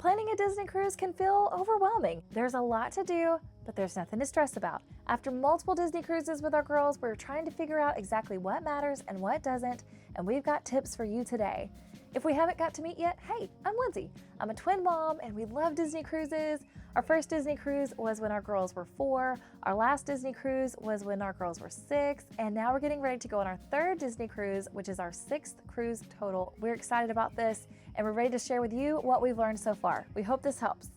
Planning a Disney cruise can feel overwhelming. There's a lot to do, but there's nothing to stress about. After multiple Disney cruises with our girls, we're trying to figure out exactly what matters and what doesn't, and we've got tips for you today. If we haven't got to meet yet, hey, I'm Lindsay. I'm a twin mom and we love Disney cruises. Our first Disney cruise was when our girls were 4. Our last Disney cruise was when our girls were 6. And now we're getting ready to go on our third Disney cruise, which is our 6th cruise total. We're excited about this and we're ready to share with you what we've learned so far. We hope this helps.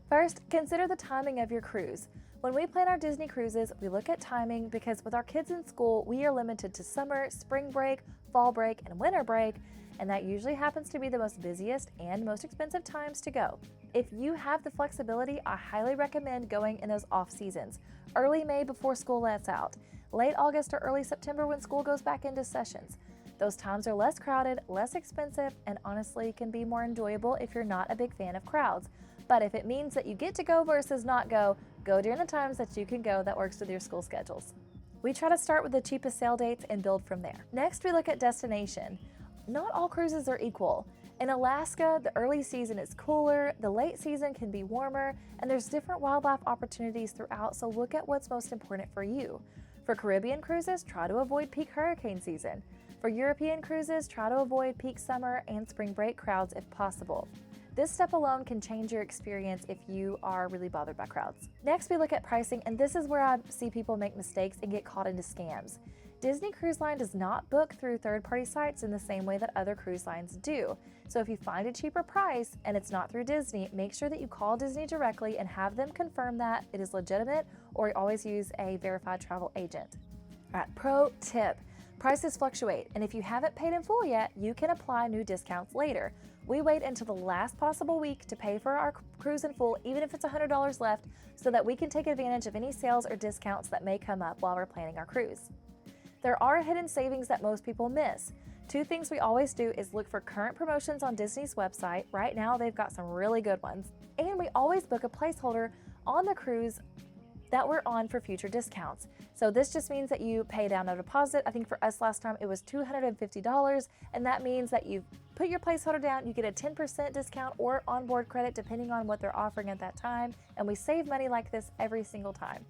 First, consider the timing of your cruise. When we plan our Disney cruises, we look at timing because with our kids in school, we are limited to summer, spring break, fall break, and winter break, and that usually happens to be the most busiest and most expensive times to go. If you have the flexibility, I highly recommend going in those off seasons. Early May before school lets out, late August or early September when school goes back into sessions. Those times are less crowded, less expensive, and honestly can be more enjoyable if you're not a big fan of crowds. But if it means that you get to go versus not go, go during the times that you can go that works with your school schedules. We try to start with the cheapest sale dates and build from there. Next, we look at destination. Not all cruises are equal. In Alaska, the early season is cooler, the late season can be warmer, and there's different wildlife opportunities throughout, so look at what's most important for you. For Caribbean cruises, try to avoid peak hurricane season. For European cruises, try to avoid peak summer and spring break crowds if possible. This step alone can change your experience if you are really bothered by crowds. Next, we look at pricing, and this is where I see people make mistakes and get caught into scams. Disney Cruise Line does not book through third-party sites in the same way that other cruise lines do. So if you find a cheaper price and it's not through Disney, make sure that you call Disney directly and have them confirm that it is legitimate, or always use a verified travel agent. All right, pro tip. Prices fluctuate, and if you haven't paid in full yet, you can apply new discounts later. We wait until the last possible week to pay for our cruise in full, even if it's $100 left, so that we can take advantage of any sales or discounts that may come up while we're planning our cruise. There are hidden savings that most people miss. 2 things we always do is look for current promotions on Disney's website. Right now, they've got some really good ones. And we always book a placeholder on the cruise that we're on for future discounts. So this just means that you pay down a deposit. I think for us last time it was $250, and that means that you put your placeholder down, you get a 10% discount or onboard credit depending on what they're offering at that time, and we save money like this every single time.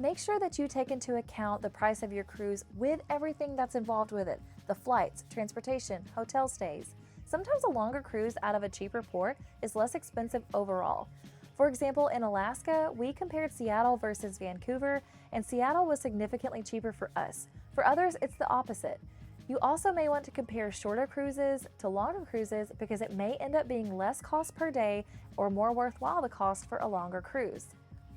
Make sure that you take into account the price of your cruise with everything that's involved with it: the flights, transportation, hotel stays. Sometimes a longer cruise out of a cheaper port is less expensive overall. For example, in Alaska, we compared Seattle versus Vancouver, and Seattle was significantly cheaper for us. For others, it's the opposite. You also may want to compare shorter cruises to longer cruises because it may end up being less cost per day or more worthwhile the cost for a longer cruise.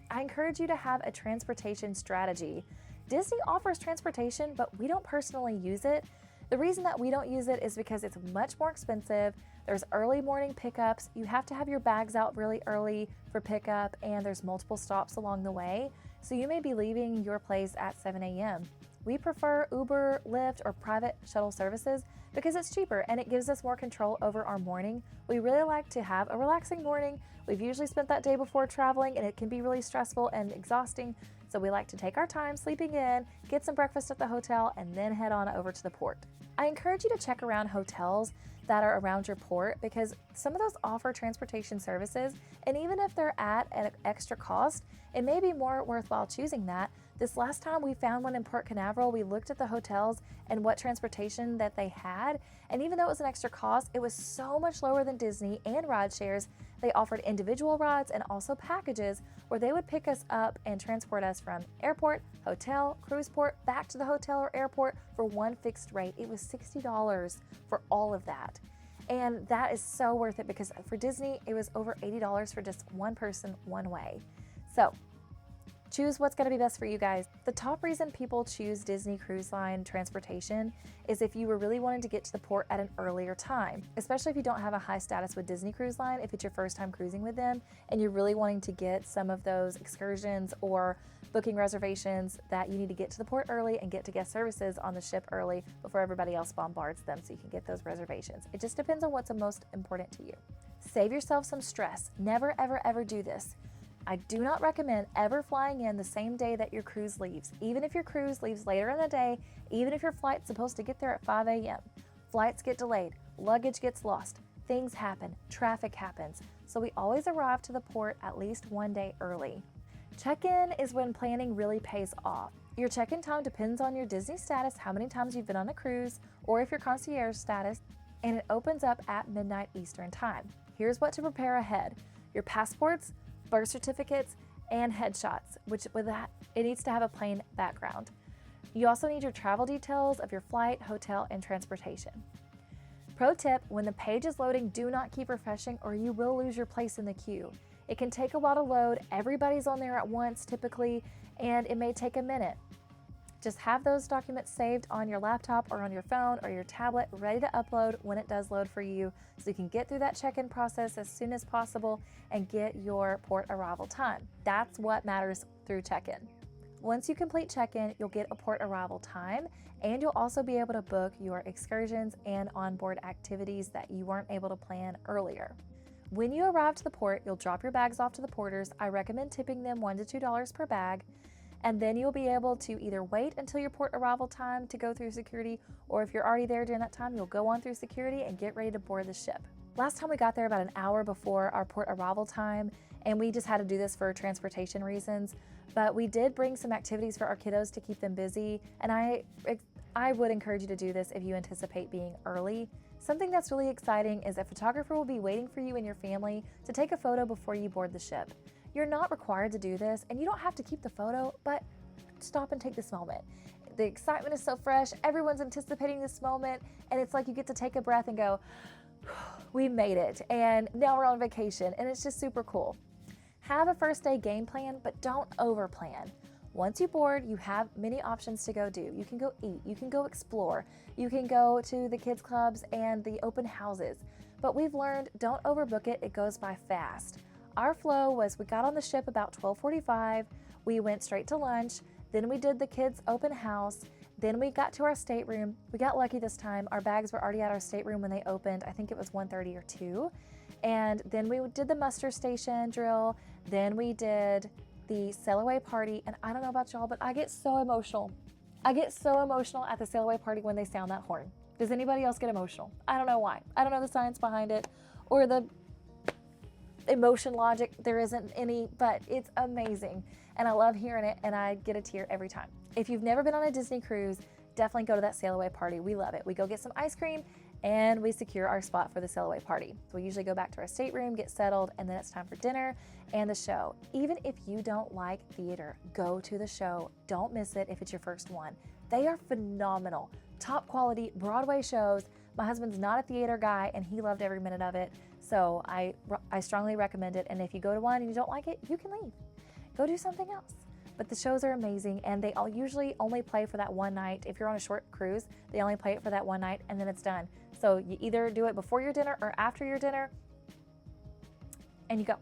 I encourage you to have a transportation strategy. Disney offers transportation, but we don't personally use it. The reason that we don't use it is because it's much more expensive. There's early morning pickups. You have to have your bags out really early for pickup, and there's multiple stops along the way. So you may be leaving your place at 7 a.m. We prefer Uber, Lyft, or private shuttle services because it's cheaper and it gives us more control over our morning. We really like to have a relaxing morning. We've usually spent that day before traveling, and it can be really stressful and exhausting. So we like to take our time sleeping in, get some breakfast at the hotel, and then head on over to the port. I encourage you to check around hotels that are around your port because some of those offer transportation services, and even if they're at an extra cost, it may be more worthwhile choosing that. This last time we found one in Port Canaveral, we looked at the hotels and what transportation that they had, and even though it was an extra cost, it was so much lower than Disney and ride shares. They offered individual rides and also packages where they would pick us up and transport us from airport, hotel, cruise port, back to the hotel or airport for one fixed rate. It was $60 for all of that. And that is so worth it because for Disney, it was over $80 for just one person, one way. So choose what's going to be best for you guys. The top reason people choose Disney Cruise Line transportation is if you were really wanting to get to the port at an earlier time, especially if you don't have a high status with Disney Cruise Line, if it's your first time cruising with them and you're really wanting to get some of those excursions or booking reservations that you need to get to the port early and get to guest services on the ship early before everybody else bombards them so you can get those reservations. It just depends on what's the most important to you. Save yourself some stress. Never, ever, ever do this. I do not recommend ever flying in the same day that your cruise leaves. Even if your cruise leaves later in the day, even if your flight's supposed to get there at 5 a.m. Flights get delayed, luggage gets lost. things happen, traffic happens, so we always arrive to the port at least one day early. Check-in is when planning really pays off. Your check-in time depends on your Disney status, how many times you've been on a cruise, or if your concierge status, and it opens up at midnight Eastern Time. Here's what to prepare ahead. Your passports, birth certificates, and headshots, which with that, it needs to have a plain background. You also need your travel details of your flight, hotel, and transportation. Pro tip, when the page is loading, do not keep refreshing or you will lose your place in the queue. It can take a while to load, everybody's on there at once typically, and it may take a minute. Just have those documents saved on your laptop or on your phone or your tablet ready to upload when it does load for you so you can get through that check-in process as soon as possible and get your port arrival time. That's what matters through check-in. Once you complete check-in, you'll get a port arrival time and you'll also be able to book your excursions and onboard activities that you weren't able to plan earlier. When you arrive to the port, you'll drop your bags off to the porters. I recommend tipping them $1 to $2 per bag. And then you'll be able to either wait until your port arrival time to go through security, or if you're already there during that time, you'll go on through security and get ready to board the ship. Last time we got there about an hour before our port arrival time, and we just had to do this for transportation reasons, but we did bring some activities for our kiddos to keep them busy, and I would encourage you to do this if you anticipate being early. Something that's really exciting is a photographer will be waiting for you and your family to take a photo before you board the ship. You're not required to do this, and you don't have to keep the photo, but stop and take this moment. The excitement is so fresh, everyone's anticipating this moment, and it's like you get to take a breath and go, we made it, and now we're on vacation, and it's just super cool. Have a first day game plan, but don't over plan. Once you board, you have many options to go do. You can go eat, you can go explore, you can go to the kids clubs and the open houses, but we've learned don't overbook it, it goes by fast. Our flow was we got on the ship about 12:45, we went straight to lunch, then we did the kids open house, then we got to our stateroom. We got lucky this time, our bags were already at our stateroom when they opened, I think it was 1:30 or 2, and then we did the muster station drill, then we did the sail away party, and I don't know about y'all, but I get so emotional. I get so emotional at the sail away party when they sound that horn. Does anybody else get emotional? I don't know why. I don't know the science behind it or the emotion logic, there isn't any, but it's amazing and I love hearing it and I get a tear every time. If you've never been on a Disney cruise, definitely go to that sail away party. We love it. We go get some ice cream and we secure our spot for the sail away party. So we usually go back to our stateroom, get settled, and then it's time for dinner and the show. Even if you don't like theater, go to the show. Don't miss it if it's your first one. They are phenomenal, top quality Broadway shows. My husband's not a theater guy and he loved every minute of it. So I strongly recommend it. And if you go to one and you don't like it, you can leave. Go do something else. But the shows are amazing and they all usually only play for that one night. If you're on a short cruise, they only play it for that one night and then it's done. So you either do it before your dinner or after your dinner and you go,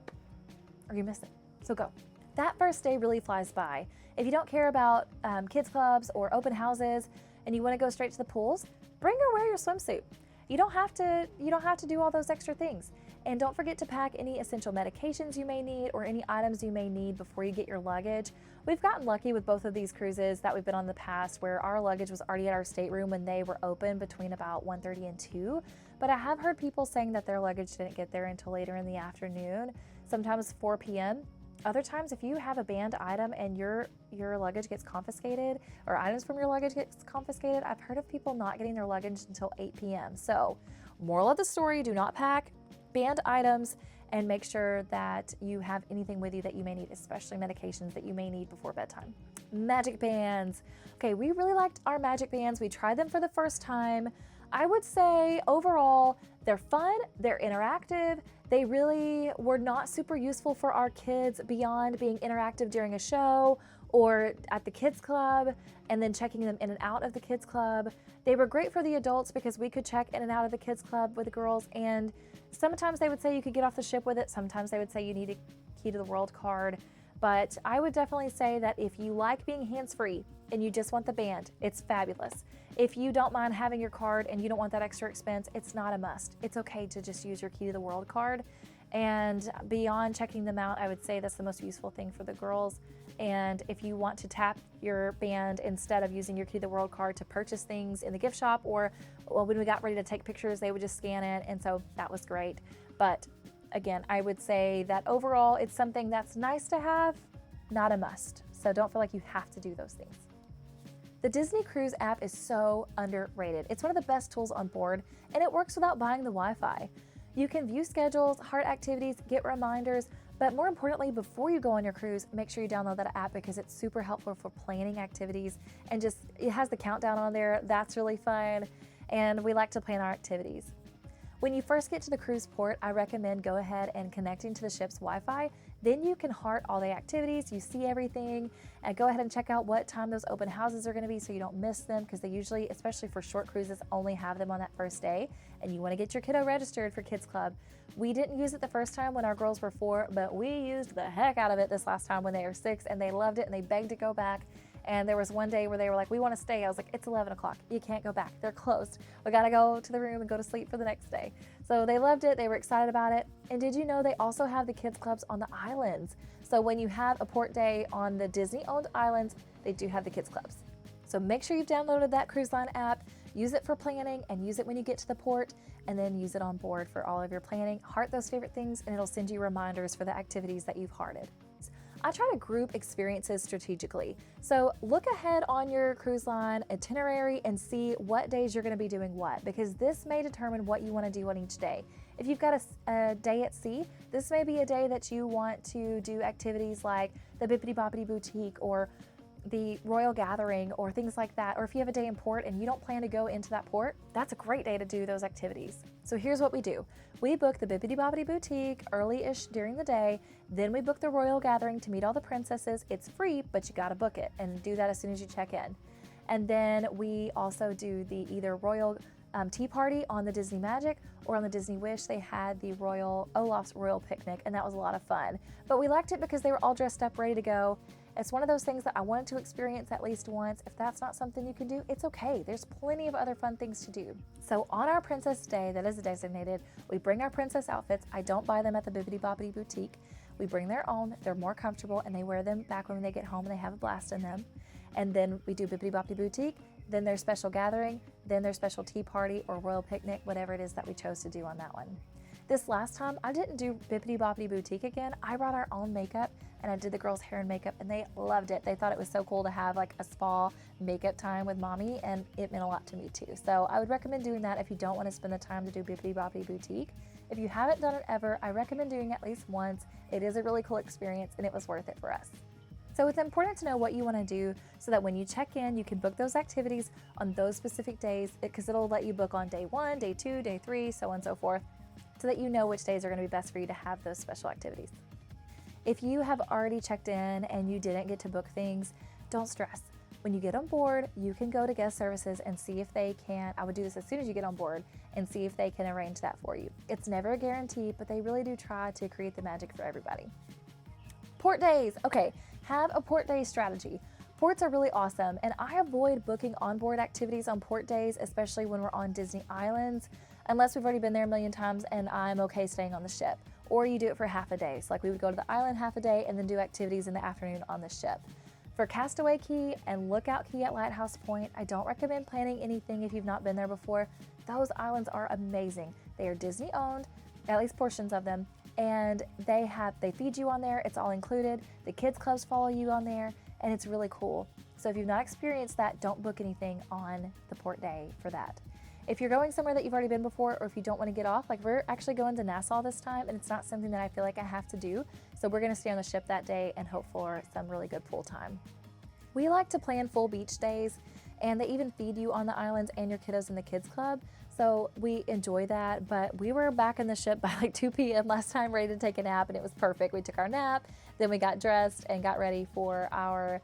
or you miss it. So go. That first day really flies by. If you don't care about kids clubs or open houses and you want to go straight to the pools, bring or wear your swimsuit. You don't have to do all those extra things. And don't forget to pack any essential medications you may need or any items you may need before you get your luggage. We've gotten lucky with both of these cruises that we've been on in the past where our luggage was already at our stateroom when they were open between about 1:30 and 2. But I have heard people saying that their luggage didn't get there until later in the afternoon, sometimes 4 p.m. Other times, if you have a banned item and your luggage gets confiscated or items from your luggage gets confiscated, I've heard of people not getting their luggage until 8 p.m. So, moral of the story, do not pack banned items and make sure that you have anything with you that you may need, especially medications that you may need before bedtime. Magic bands. Okay, we really liked our magic bands. We tried them for the first time. I would say overall, they're fun, they're interactive. They really were not super useful for our kids beyond being interactive during a show or at the kids club and then checking them in and out of the kids club. They were great for the adults because we could check in and out of the kids club with the girls, and sometimes they would say you could get off the ship with it. Sometimes they would say you need a key to the world card. But I would definitely say that if you like being hands-free and you just want the band, it's fabulous. If you don't mind having your card and you don't want that extra expense, it's not a must. It's okay to just use your key to the world card And beyond checking them out, I would say that's the most useful thing for the girls. And if you want to tap your band instead of using your Key to the World card to purchase things in the gift shop, or well, when we got ready to take pictures, they would just scan it. And so that was great. But again, I would say that overall, it's something that's nice to have, not a must. So don't feel like you have to do those things. The Disney Cruise app is so underrated. It's one of the best tools on board, and it works without buying the Wi-Fi. You can view schedules, heart activities, get reminders, but more importantly, before you go on your cruise, make sure you download that app because it's super helpful for planning activities, and just it has the countdown on there. That's really fun, and we like to plan our activities. When you first get to the cruise port, I recommend go ahead and connecting to the ship's Wi-Fi. Then you can heart all the activities, you see everything, and go ahead and check out what time those open houses are going to be so you don't miss them, because they usually, especially for short cruises, only have them on that first day, and you want to get your kiddo registered for Kids Club. We didn't use it the first time when our girls were 4, but we used the heck out of it this last time when they were 6, and they loved it and they begged to go back. And there was one day where they were like, we want to stay. I was like, it's 11 o'clock. You can't go back. They're closed. We got to go to the room and go to sleep for the next day. So they loved it. They were excited about it. And did you know they also have the kids clubs on the islands? So when you have a port day on the Disney-owned islands, they do have the kids clubs. So make sure you've downloaded that cruise line app, use it for planning, and use it when you get to the port, and then use it on board for all of your planning. Heart those favorite things, and it'll send you reminders for the activities that you've hearted. I try to group experiences strategically. So look ahead on your cruise line itinerary and see what days you're going to be doing what, because this may determine what you want to do on each day. If you've got a day at sea, this may be a day that you want to do activities like the Bibbidi Bobbidi Boutique or the Royal Gathering or things like that. Or if you have a day in port and you don't plan to go into that port, that's a great day to do those activities. So here's what we do. We book the Bibbidi Bobbidi Boutique early-ish during the day. Then we book the Royal Gathering to meet all the princesses. It's free, but you gotta book it and do that as soon as you check in. And then we also do the either Royal Tea Party on the Disney Magic or on the Disney Wish. They had the Olaf's Royal Picnic, and that was a lot of fun. But we liked it because they were all dressed up, ready to go. It's one of those things that I wanted to experience at least once. If that's not something you can do, it's okay. There's plenty of other fun things to do. So on our Princess Day, that is designated, we bring our princess outfits. I don't buy them at the Bibbidi Bobbidi Boutique. We bring their own. They're more comfortable, and they wear them back when they get home, and they have a blast in them. And then we do Bibbidi Bobbidi Boutique, then their special gathering, then their special tea party or royal picnic, whatever it is that we chose to do on that one. This last time, I didn't do Bibbidi Bobbidi Boutique again. I brought our own makeup, and I did the girls' hair and makeup, and they loved it. They thought it was so cool to have like a spa makeup time with mommy, and it meant a lot to me too. So I would recommend doing that if you don't want to spend the time to do Bibbidi Bobbidi Boutique. If you haven't done it ever, I recommend doing it at least once. It is a really cool experience, and it was worth it for us. So it's important to know what you want to do so that when you check in, you can book those activities on those specific days, because it'll let you book on day 1, day 2, day 3, so on and so forth, so that you know which days are going to be best for you to have those special activities. If you have already checked in and you didn't get to book things, don't stress. When you get on board, you can go to guest services and see if they can, I would do this as soon as you get on board, and see if they can arrange that for you. It's never a guarantee, but they really do try to create the magic for everybody. Port days. Okay, have a port day strategy. Ports are really awesome, and I avoid booking onboard activities on port days, especially when we're on Disney Islands, unless we've already been there a million times and I'm okay staying on the ship. Or you do it for half a day. So like we would go to the island half a day and then do activities in the afternoon on the ship. For Castaway Cay and Lookout Cay at Lighthouse Point, I don't recommend planning anything if you've not been there before. Those islands are amazing. They are Disney owned, at least portions of them, and they feed you on there. It's all included. The kids clubs follow you on there, and it's really cool. So if you've not experienced that, don't book anything on the port day for that. If you're going somewhere that you've already been before, or if you don't want to get off, like we're actually going to Nassau this time, and it's not something that I feel like I have to do. So we're going to stay on the ship that day and hope for some really good pool time. We like to plan full beach days, and they even feed you on the islands and your kiddos in the kids club. So we enjoy that, but we were back in the ship by like 2 p.m. last time, ready to take a nap, and it was perfect. We took our nap, then we got dressed and got ready for our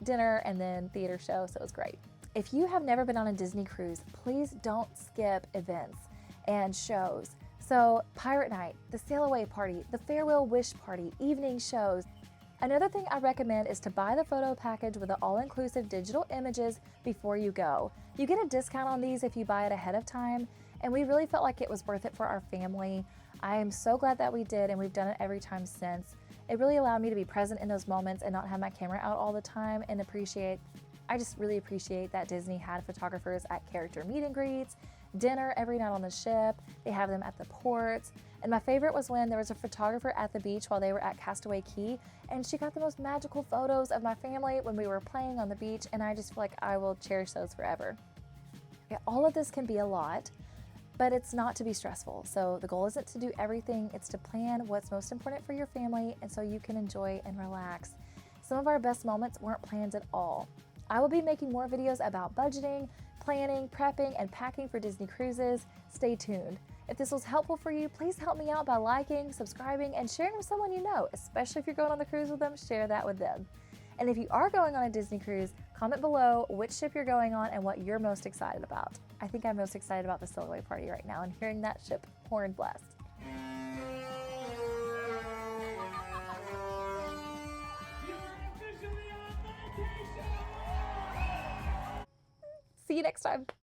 dinner and then theater show, so it was great. If you have never been on a Disney cruise, please don't skip events and shows. So Pirate Night, the Sail Away Party, the Farewell Wish Party, evening shows. Another thing I recommend is to buy the photo package with the all-inclusive digital images before you go. You get a discount on these if you buy it ahead of time, and we really felt like it was worth it for our family. I am so glad that we did, and we've done it every time since. It really allowed me to be present in those moments and not have my camera out all the time, and I just really appreciate that Disney had photographers at character meet and greets, dinner every night on the ship. They have them at the ports. And my favorite was when there was a photographer at the beach while they were at Castaway Cay, and she got the most magical photos of my family when we were playing on the beach, and I just feel like I will cherish those forever. Yeah, all of this can be a lot, but it's not to be stressful. So the goal isn't to do everything, it's to plan what's most important for your family and so you can enjoy and relax. Some of our best moments weren't planned at all. I will be making more videos about budgeting, planning, prepping, and packing for Disney cruises. Stay tuned. If this was helpful for you, please help me out by liking, subscribing, and sharing with someone you know, especially if you're going on the cruise with them, share that with them. And if you are going on a Disney cruise, comment below which ship you're going on and what you're most excited about. I think I'm most excited about the Stowaway Party right now and hearing that ship horn blast. See you next time.